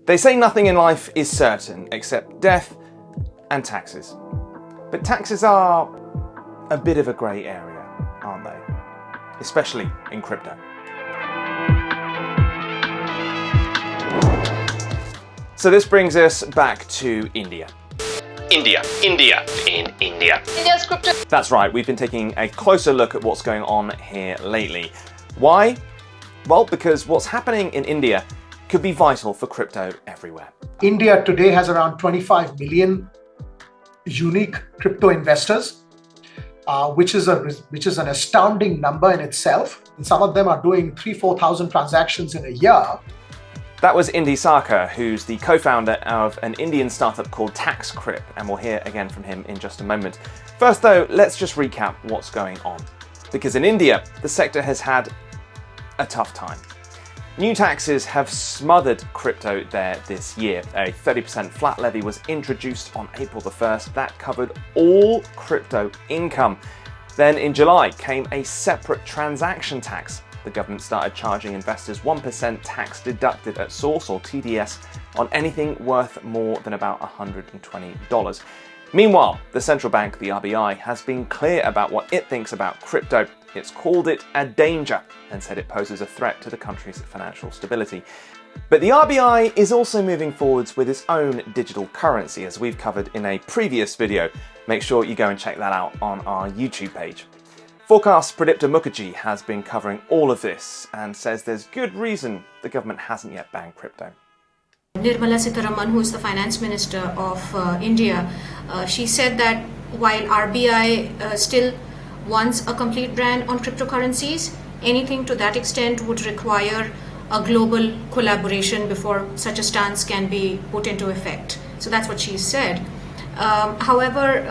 They say nothing in life is certain except death and taxes. But taxes are a bit of a grey area, aren't they? Especially in crypto. So this brings us back to India. India's crypto. That's right, we've been taking a closer look at what's going on here lately. Why? Well, because what's happening in India could be vital for crypto everywhere. India today has around 25 million unique crypto investors, which is an astounding number in itself. And some of them are doing 3,000-4,000 transactions in a year. That was Indy Sarkar, who's the co-founder of an Indian startup called TaxCrypt, and we'll hear again from him in just a moment. First though, let's just recap what's going on. Because in India, the sector has had a tough time. New taxes have smothered crypto there this year. A 30% flat levy was introduced on April the 1st that covered all crypto income. Then in July came a separate transaction tax. The government started charging investors 1% tax deducted at source, or TDS, on anything worth more than about $120. Meanwhile, the central bank, the RBI, has been clear about what it thinks about crypto. It's called it a danger and said it poses a threat to the country's financial stability. But the RBI is also moving forwards with its own digital currency, as we've covered in a previous video. Make sure you go and check that out on our YouTube page. Forkast Pradipta Mukherjee has been covering all of this and says there's good reason the government hasn't yet banned crypto. Nirmala Sitharaman, who is the finance minister of India, she said that while RBI still wants a complete ban on cryptocurrencies, anything to that extent would require a global collaboration before such a stance can be put into effect. So that's what she said. However,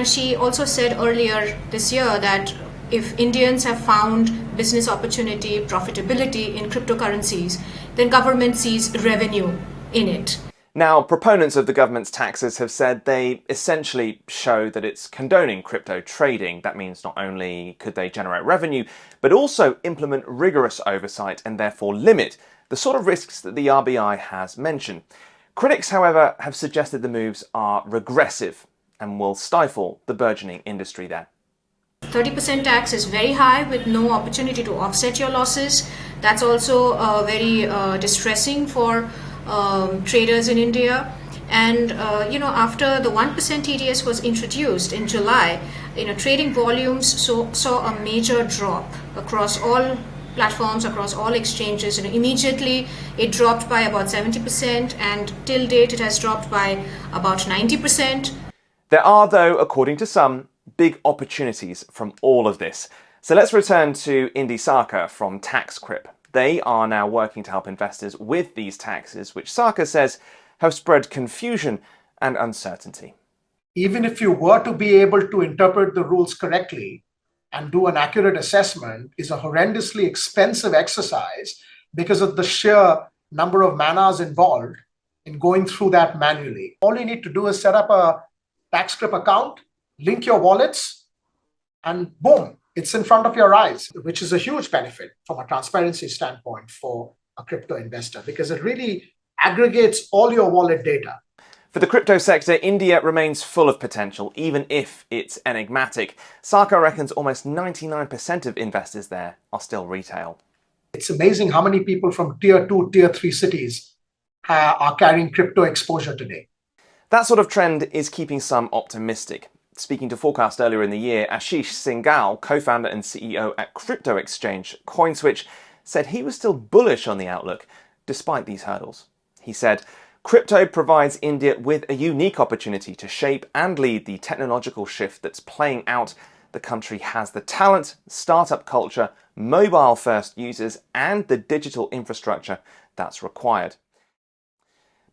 she also said earlier this year that if Indians have found business opportunity, profitability in cryptocurrencies, then government sees revenue in it. Now, proponents of the government's taxes have said they essentially show that it's condoning crypto trading. That means not only could they generate revenue, but also implement rigorous oversight and therefore limit the sort of risks that the RBI has mentioned. Critics, however, have suggested the moves are regressive and will stifle the burgeoning industry there. 30% tax is very high with no opportunity to offset your losses. That's also very distressing for traders in India. And after the 1% TDS was introduced in July, trading volumes saw a major drop across all platforms, across all exchanges. Immediately it dropped by about 70%, and till date it has dropped by about 90%. There are, though, according to some, big opportunities from all of this. So let's return to Indy Sarkar from TaxCrypt. They are now working to help investors with these taxes, which Sarkar says have spread confusion and uncertainty. Even if you were to be able to interpret the rules correctly and do an accurate assessment, is a horrendously expensive exercise because of the sheer number of manas involved in going through that manually. All you need to do is set up a TaxCrypt account, link your wallets, and boom, it's in front of your eyes, which is a huge benefit from a transparency standpoint for a crypto investor because it really aggregates all your wallet data. For the crypto sector, India remains full of potential, even if it's enigmatic. Sarkar reckons almost 99% of investors there are still retail. It's amazing how many people from tier 2, tier 3 cities are carrying crypto exposure today. That sort of trend is keeping some optimistic. Speaking to Forkast earlier in the year, Ashish Singhal, co-founder and CEO at crypto exchange CoinSwitch, said he was still bullish on the outlook despite these hurdles. He said, "Crypto provides India with a unique opportunity to shape and lead the technological shift that's playing out. The country has the talent, startup culture, mobile-first users, and the digital infrastructure that's required."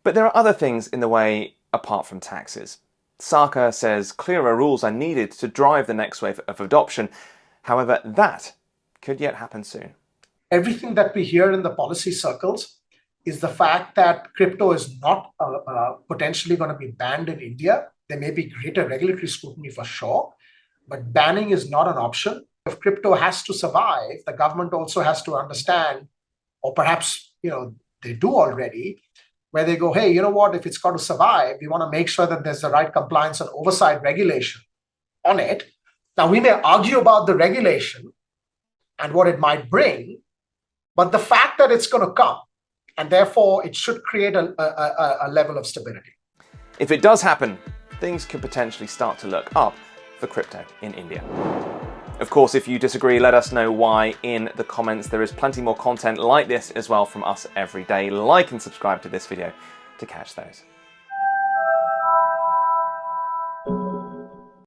But there are other things in the way apart from taxes. Sarkar says clearer rules are needed to drive the next wave of adoption. However, that could yet happen soon. Everything that we hear in the policy circles is the fact that crypto is not potentially going to be banned in India. There may be greater regulatory scrutiny for sure, but banning is not an option. If crypto has to survive, the government also has to understand, or perhaps they do already, where they go, hey, you know what, if it's got to survive, we want to make sure that there's the right compliance and oversight regulation on it. Now, we may argue about the regulation and what it might bring, but the fact that it's going to come, and therefore it should create a level of stability. If it does happen, things could potentially start to look up for crypto in India. Of course, if you disagree, let us know why in the comments. There is plenty more content like this as well from us every day. Like and subscribe to this video to catch those.